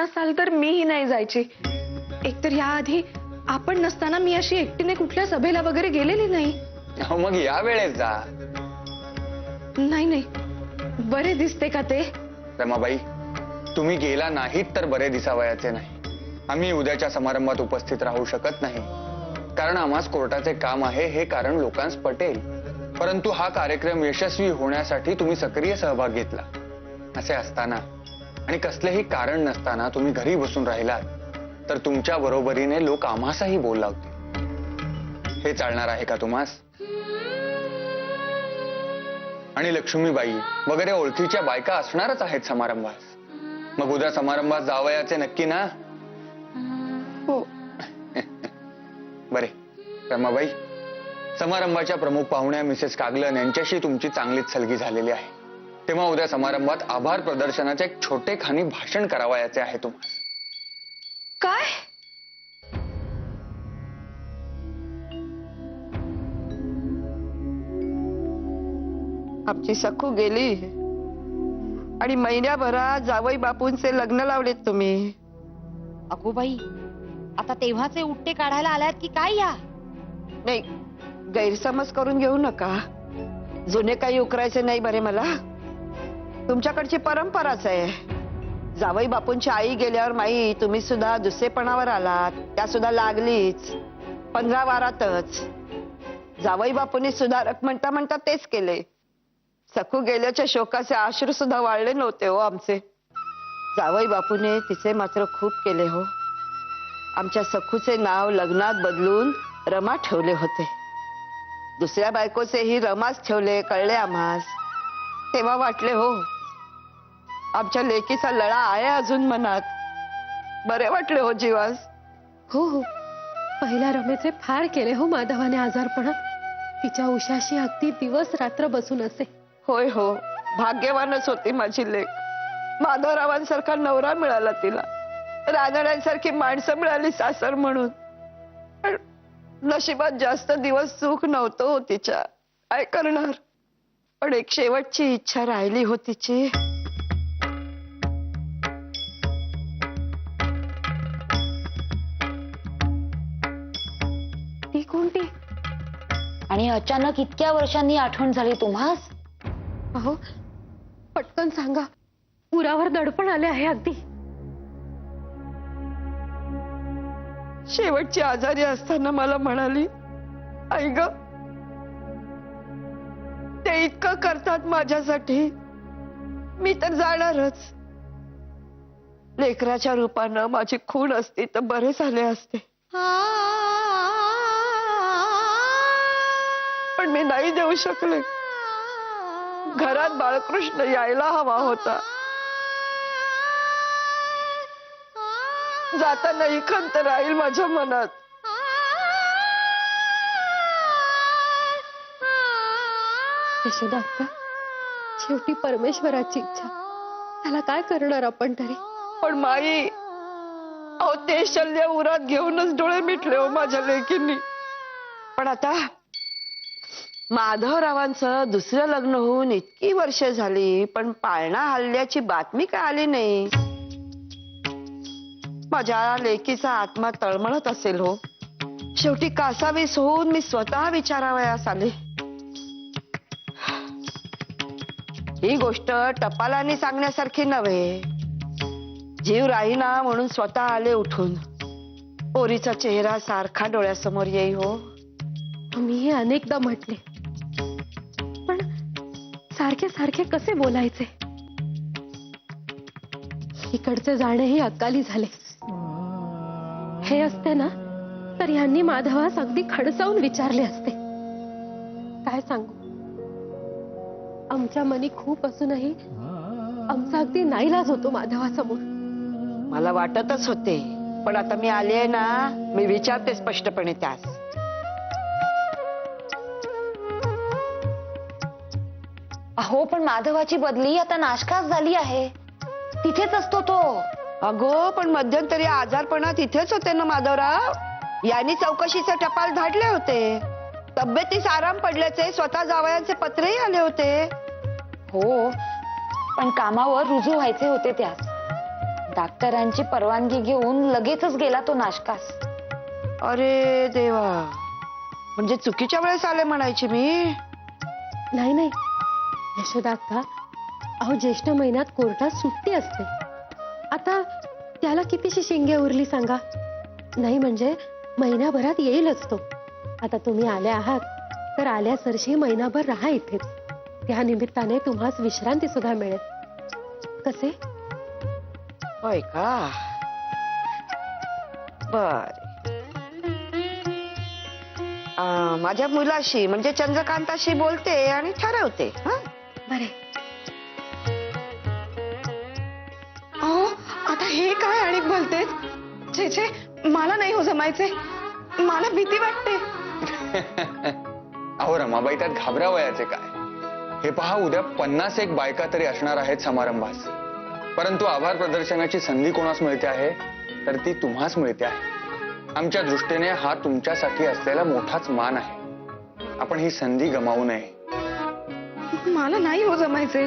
नसाल तर मीही नाही जायची. एकतर याआधी आपण नसताना मी अशी एकटीने कुठल्या सभेला वगैरे गेलेली नाही. मग या वेळेस जा. नाही नाही, बरे दिसते का ते? रमाबाई, तुम्ही गेला नाहीत तर बरे दिसावयाचे नाही. आम्ही उद्याच्या समारंभात उपस्थित राहू शकत नाही, कारण आम्हास कोर्टाचे काम आहे हे कारण लोकांस पटेल. परंतु हा कार्यक्रम यशस्वी होण्यासाठी तुम्ही सक्रिय सहभाग घेतला. असे असताना आणि कसलेही कारण नसताना तुम्ही घरी बसून राहिलात तर तुमच्या बरोबरीने लोक आम्हासही बोल लावतील. हे चालणार आहे का तुम्हास? आणि लक्ष्मीबाई वगैरे ओळखीच्या बायका असणारच आहेत समारंभास. मग उद्या समारंभात जावयाचे नक्की ना? हो. बरे रमाबाई, समारंभाच्या प्रमुख पाहुण्या मिसेस कागलन यांच्याशी तुमची चांगलीच सलगी झालेली आहे. तेव्हा उद्या समारंभात आभार प्रदर्शनाचे एक छोटे खानी भाषण करावयाचे आहे तुम्हाला. काय? आमची सखू गेली आणि महिन्याभरात जावई बापूंचे लग्न लावलेत तुम्ही. अगो बाई, आता तेव्हाचे उट्टे काढायला आल्यात की काय? या नाही, गैरसमज करून घेऊ नका. जुने काही उकरायचे नाही बरे मला. तुमच्याकडची परंपराच आहे. जावई बापूंची आई गेल्यावर माई तुम्ही सुद्धा दुसरेपणावर आलात. त्या सुद्धा लागलीच 15 वारातच. जावई बापूंनी सुधारक म्हणता म्हणता तेच केले. सखू गेल्याच्या शोकाचे अश्रू सुद्धा वाळले नव्हते हो आमचे. जावई बापूने तिचे मात्र खूप केले हो. आमच्या सखूचे नाव लग्नात बदलून रमा ठेवले होते. दुसऱ्या बायकोचेही रमाच ठेवले, कळले आम्हास. तेव्हा वाटले हो आमच्या लेकीचा लळा आहे अजून मनात. बरे वाटले हो जीवास. हो हो, पहिल्या रमेचे फार केले हो माधवाने आजारपणात. तिच्या उशाशी अगदी दिवस रात्र बसून असे. होय हो, भाग्यवानच होती माझी लेक. माधवरावांसारखा नवरा मिळाला तिला. रानड्यांसारखी माणसं मिळाली सासर म्हणून. पण नशिबात जास्त दिवस सुख नव्हतं हो तिच्या. काय करणार. पण एक शेवटची इच्छा राहिली हो तिची. ती कोणती? आणि अचानक इतक्या वर्षांनी आठवण झाली तुम्हास? अहो, पटकन सांगा. उरावर दडपण आले आहे अगदी. शेवटची आजारी असताना मला म्हणाली, आई ग, ते इतकं करतात माझ्यासाठी, मी तर जाणारच. लेकराच्या रूपानं माझी खूण असती तर बरे झाले असते. पण मी नाही देऊ शकले. घरात बाळकृष्ण यायला हवा होता. जाताना ही खंत राहील माझ्या मनात. यशोदा अक्का, शेवटी परमेश्वराची इच्छा. त्याला काय करणार आपण तरी. पण माई, अहो ते शल्य उरात घेऊनच डोळे मिटले हो माझ्या लेकींनी. पण आता माधवरावांचं दुसरं लग्न होऊन इतकी वर्ष झाली, पण पाळणा हल्ल्याची बातमी काय आली नाही. माझ्या लेकीचा आत्मा तळमळत असेल हो. शेवटी कासावीस होऊन मी स्वतः विचारावयास आले. ही गोष्ट टपालाने सांगण्यासारखी नव्हे. जीव राहीना म्हणून स्वतः आले उठून. पोरीचा चेहरा सारखा डोळ्यासमोर येई हो. मीही अनेकदा म्हटले, पण सारखे सारखे कसे बोलायचे. इकडचे जाणेही अकाली झाले. हे असते ना तर यांनी माधवास अगदी खडसावून विचारले असते. काय सांगू, आमच्या मनी खूप असूनही आमचा अगदी नाईलाज होतो माधवासमोर. मला वाटतच होते, पण आता मी आली आहे ना, मी विचारते स्पष्टपणे त्यास. अहो, पण माधवाची बदली आता नाशकास झाली आहे. तिथेच असतो तो. अगो, पण मध्यंतरी आजारपणात इथेच होते ना माधवराव. यांनी चौकशीचे टपाल धाडले होते. तब्येतीस आराम पडल्याचे स्वतः जावयांचे पत्रही आले होते. हो, पण कामावर रुजू व्हायचे होते त्यास. डॉक्टरांची परवानगी घेऊन लगेचच गेला तो नाशकास. अरे देवा, म्हणजे चुकीच्या वेळेस आले म्हणायची मी. नाही नाही यशोदाक्का, अहो ज्येष्ठ महिन्यात कोर्टात सुट्टी असते. आता त्याला कितीशी शिंगे उरली सांगा. नाही म्हणजे महिनाभरात येईलच तो. आता तुम्ही आल्या आहात तर आल्या सरशी महिनाभर राहा इथेच. त्या निमित्ताने तुम्हास विश्रांती सुद्धा मिळेल. कसे? होय का? बर. माझ्या मुलाशी म्हणजे चंद्रकांताशी बोलते आणि ठरवते. हा, बरे. अहो आता हे काय आणि बोलतेस? छे छे, मला नाही हो जमायचे. मला भीती वाटते. अहो रमाबाई, त्यात घाबरावयाचे काय? हे पहा, उद्या 51 बायका तरी असणार आहेत समारंभास. परंतु आभार प्रदर्शनाची संधी कोणास मिळते आहे तर ती तुम्हास मिळते आहे. आमच्या दृष्टीने हा तुमच्यासाठी असलेला मोठाच मान आहे. आपण ही संधी गमावू नये. मला नाही हो जमायचे.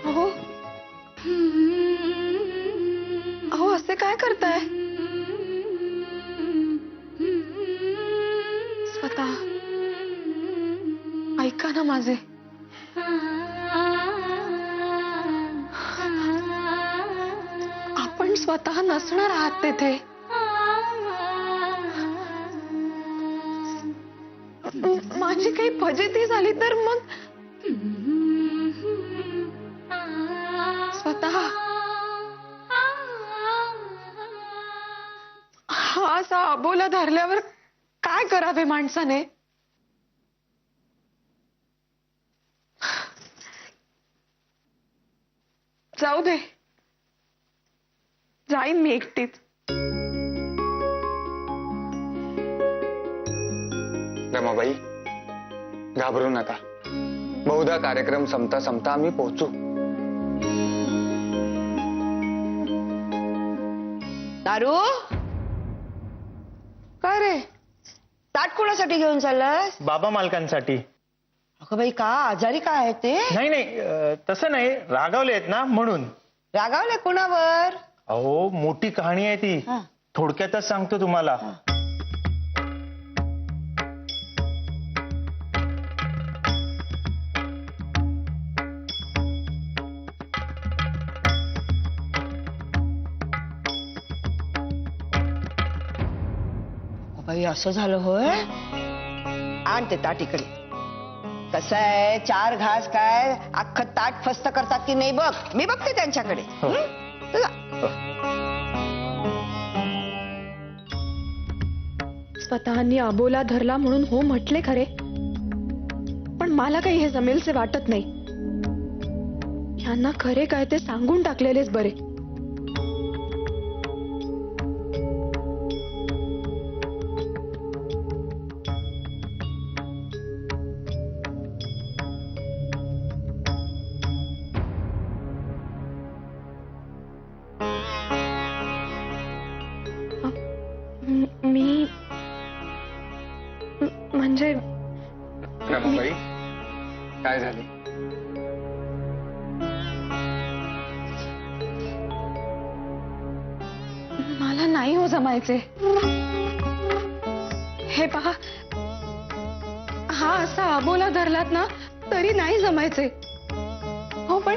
अहो अहो असे काय करताय? स्वतः ऐका ना माझे. आपण स्वतः नसणार आहात तेथे. माझी काही फजिती झाली तर मग स्वतः हा असा अबोला धरल्यावर काय करावे माणसाने? जाऊ दे, जाईन मी एकटीच. रमाबाई, घाबरू नका. बहुधा कार्यक्रम संपता संपता आम्ही पोहोचू. दारू काय रे? ताट कोणासाठी घेऊन चाललास? बाबा मालकांसाठी. अगं बाई, का आजारी काय आहे ते? नाही नाही, तसं नाही, रागावले आहेत ना म्हणून. रागावले कोणावर? अहो मोठी कहाणी आहे ती. हा. थोडक्यातच सांगतो तुम्हाला. बाई असं झालं होय? आण ते ताट इकडे. कसं आहे, 4 घास काय अख्खं ताट फस्त करतात की नाही बघ. मी बघते त्यांच्याकडे. हो. तुला स्वतःनी अबोला धरला म्हणून हो म्हटले खरे, पण मला काही हे जमेलसे वाटत नाही. यांना खरे काय ते सांगून टाकलेलेच बरे. मी म्हणजे रमाबाई, काय झाले? मला नाही हो जमायचे. हे पहा, हा असा अबोला धरलात ना तरी नाही जमायचे. हो पण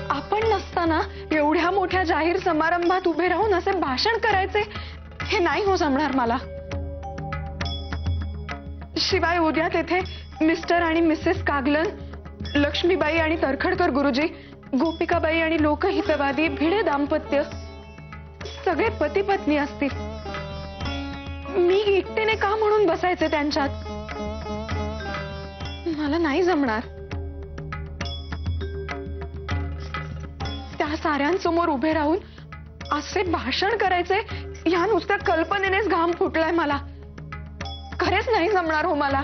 आपण नसताना एवढ्या मोठ्या जाहीर समारंभात उभे राहून असे भाषण करायचे हे नाही हो जमणार मला. शिवाय उद्या तेथे मिस्टर आणि मिसेस कागलन, लक्ष्मीबाई आणि तरखडकर गुरुजी, गोपिकाबाई आणि लोकहितवादी भिडे दाम्पत्य सगळे पती पत्नी असतील. मी एकटीने का म्हणून बसायचे त्यांच्यात? मला नाही जमणार. त्या साऱ्यांसमोर उभे राहून असे भाषण करायचे या नुसत्या कल्पनेनेच घाम फुटलाय मला. खरेच नाही जमणार हो मला.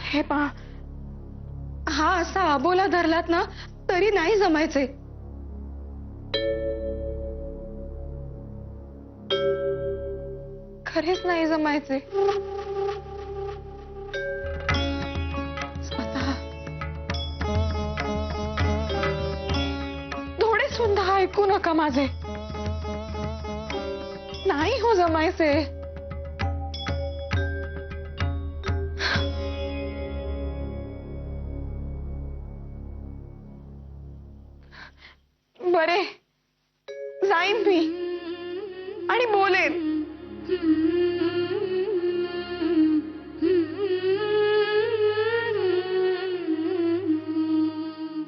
हे पहा, हा असा अबोला धरलात ना तरी नाही जमायचे. काहीच नाही जमायचे. स्वतः थोडे सुद्धा ऐकू नका माझे. नाही हो जमायचे. बरे, जाईन मी आणि बोलेन.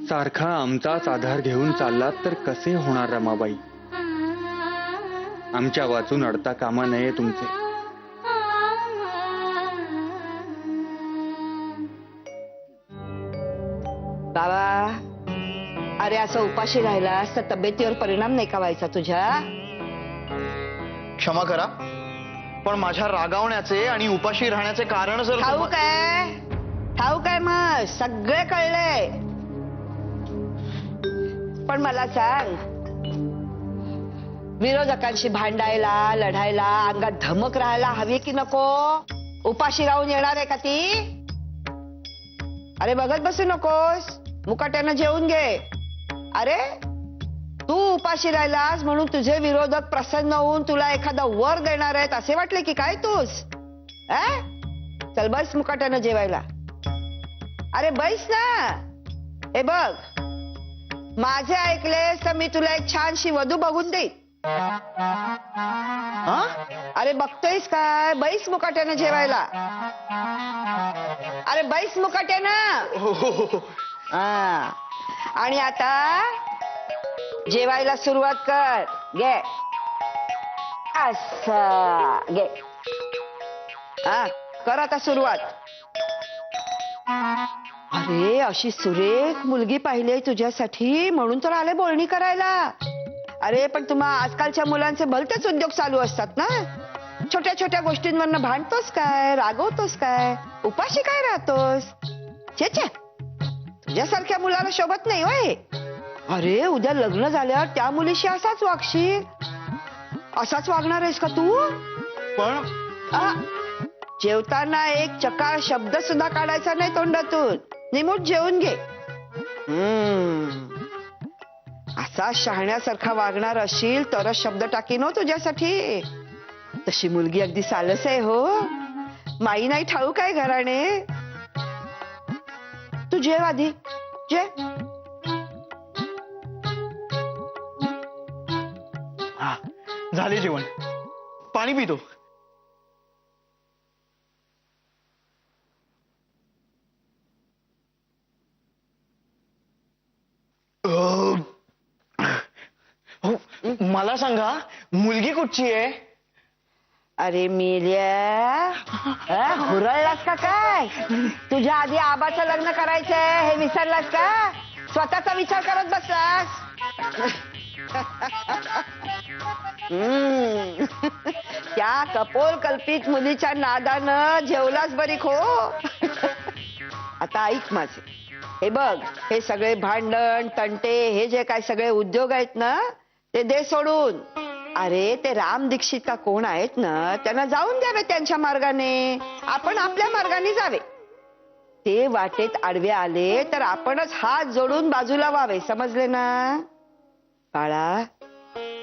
सारखा आमचाच आधार घेऊन चाललात तर कसे होणार रमाबाई? आमच्या वाचून अडता कामा नये तुमचे. बाबा, अरे असं उपाशी राहिलास तर तब्येतीवर परिणाम नाही का व्हायचा तुझ्या? क्षमा करा, पण माझ्या रागावण्याचे आणि उपाशी राहण्याचे कारण जर ठाऊक आहे, ठाऊक आहे, मग सगळे कळलंय. पण मला सांग, विरोधकांशी भांडायला, लढायला अंगात धमक राहायला हवी की नको? उपाशी राहून येणार आहे का ती? अरे बघत बसू नकोस, मुकाट्यानं जेवून घे. अरे तू उपाशी राहिलास म्हणून तुझे विरोधक प्रसन्न होऊन तुला एखादा वर देणार आहेत असे वाटले की काय तूच? चल बस मुकाट्यानं जेवायला. अरे बैस ना. हे बघ, माझे ऐकलेस तर मी तुला एक छानशी वधू बघून देईन. हा? अरे बघतोयस काय? बैस मुकाट्यानं जेवायला. अरे बैस मुकाट्यानं. हो, हो, हो. हा, आणि आता जेवायला सुरुवात कर. घे असं घे. हा, कर आता सुरुवात. अरे अशी सुरेख मुलगी पाहिली तुझ्यासाठी म्हणून तर आले बोलणी करायला. अरे पण तुम्हा आजकालच्या मुलांचे भलतेच उद्योग चालू असतात ना. छोट्या छोट्या गोष्टींवरनं भांडतोस काय, रागवतोस काय, उपाशी काय राहतोस? छे छे, तुझ्यासारख्या मुलाला शोभत नाही होय. अरे उद्या लग्न झाल्यावर त्या मुलीशी असाच वागशील. असाच वागणार आहेस का तू? पण जेवताना एक चकार शब्द सुद्धा काढायचा नाही तोंडातून. निमूट जेवून घे. असा शहाण्यासारखा वागणार असशील तरच शब्द टाकीन हो तुझ्यासाठी. तशी मुलगी अगदी सालस आहे हो. माई नाही ठाऊक आहे घराणे. तू जेव आधी, जेव. हा, झाले जेवण. पाणी पितो. हो, मला सांगा, मुलगी कुठची आहे? अरे मेल्या, हुरळलास का काय? तुझ्या आधी आबाचं लग्न करायचंय हे विसरलास का? स्वतःचा विचार करत बसलास. त्या कपोल कल्पित मुलीच्या नादानं जेवलास बरी खो. आता ऐक माझे. हे बघ, हे सगळे भांडण तंटे हे जे काय सगळे उद्योग आहेत ना ते दे सोडून. अरे ते राम दीक्षित का कोण आहेत ना त्यांना जाऊन द्यावे त्यांच्या मार्गाने. आपण आपल्या मार्गाने जावे. ते वाटेत आडवे आले तर आपणच हात जोडून बाजूला व्हावे. समजले ना बाळा?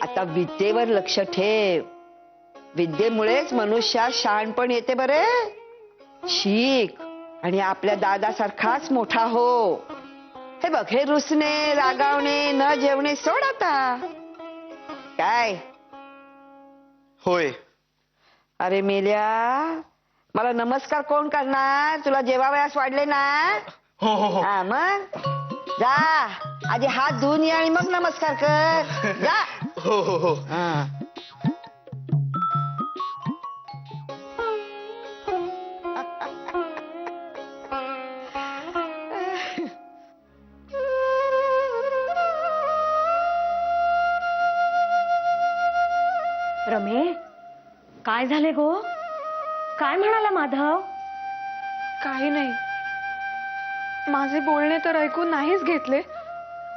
आता विद्येवर लक्ष ठेव. विद्येमुळेच मनुष्यात शहाणपण येते बरे. शिक आणि आपल्या दादासारखाच मोठा हो. हे बघ, हे रुसणे रागावणे न जेवणे सोड आता. काय होय. अरे मेल्या, मला नमस्कार कोण करणार? तुला जेवावयास वाढले ना? हो हो हो. हा मग जा आधी हात धुवून ये आणि मग नमस्कार कर. जा. हो हो हो. हा. रमे, काय झाले गो? काय म्हणाला माधव? काही नाही. माझे बोलणे तर ऐकून नाहीच घेतले,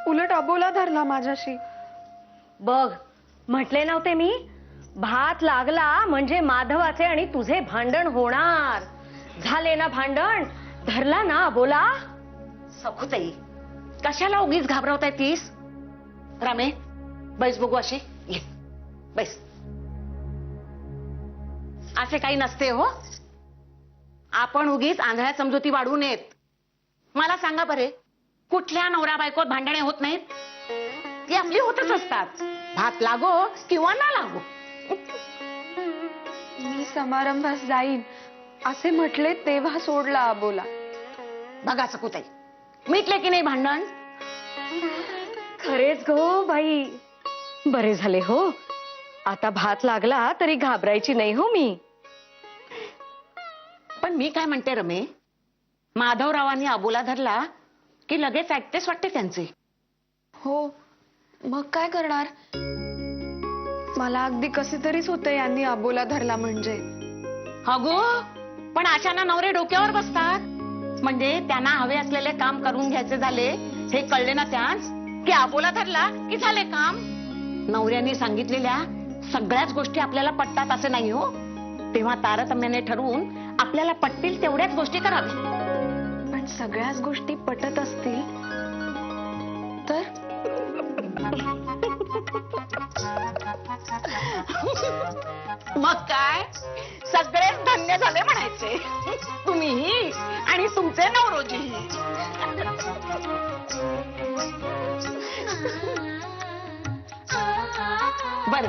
उलट अबोला धरला माझ्याशी. बघ, म्हटले नव्हते मी, भात लागला म्हणजे माधवाचे आणि तुझे भांडण होणार. झाले ना भांडण, धरला ना बोला. सखूताई, कशाला उगीच घाबरवताय तीस? रामे, बैस बघू अशी. ये, बैस. असे काही नसते हो. आपण उगीच आंधळ्या समजुती वाढवू नयेत. मला सांगा बरे, कुठल्या नवरा बायकोत भांडणे होत नाहीत? ती आपली होतच असतात, भात लागो किंवा ना लागो. मी समारंभास जाईन असे म्हटले तेव्हा सोडला अबोला. बघा सखूताई, मिटले की नाही भांडण? खरेच गो बाई, बरे झाले हो. आता भात लागला तरी घाबरायची नाही हो मी. पण मी काय म्हणते रमे, माधवरावांनी अबोला धरला की लगेच ऐकतेच वाटते त्यांचे. हो, मग काय करणार? मला अगदी कसे तरीच होते यांनी अबोला धरला म्हणजे. अगो, पण अशाना नवरे डोक्यावर बसतात. म्हणजे त्यांना हवे असलेले काम करून घ्यायचे झाले हे कळले ना त्याच की अबोला धरला की झाले काम. नवऱ्यांनी सांगितलेल्या सगळ्याच गोष्टी आपल्याला पटतात असे नाही हो. तेव्हा तारतम्याने ठरवून आपल्याला पटतील तेवढ्याच गोष्टी कराव्या. पण सगळ्याच गोष्टी पटत असतील तर? मग काय, सगळेच धन्य झाले म्हणायचे. तुम्हीही आणि तुमचे नवरोजीही. बरे,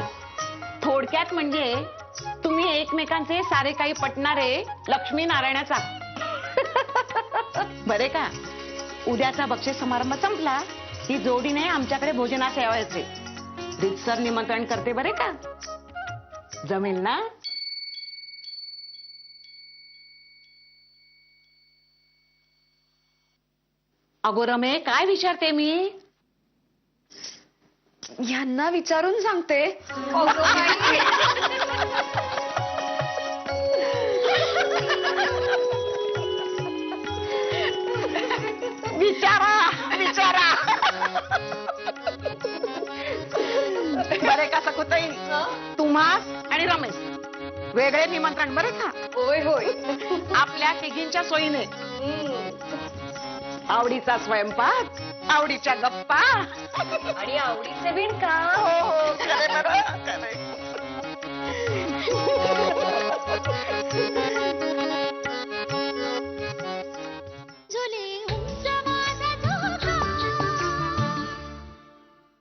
थोडक्यात म्हणजे तुम्ही एकमेकांचे सारे काही पटणारे लक्ष्मी नारायणाचा. बरे का, उद्याचा बक्षीस समारंभ संपला की जोडीने आमच्याकडे भोजनास यावायचे. रितसर निमंत्रण करते बरे का. जमेल ना? अगो रमे, काय विचारते मी? यांना विचारून सांगते. विचारा विचारा. बरे का सखूताई, तुम्हास आणि रमेश वेगळे निमंत्रण बरे का. होय होय. आपल्या तिघींच्या सोयीने आवडीचा स्वयंपाक, आवडीच्या गप्पा आणि आवडीचे विणकाम. हो हो, खरे बरं, खरे.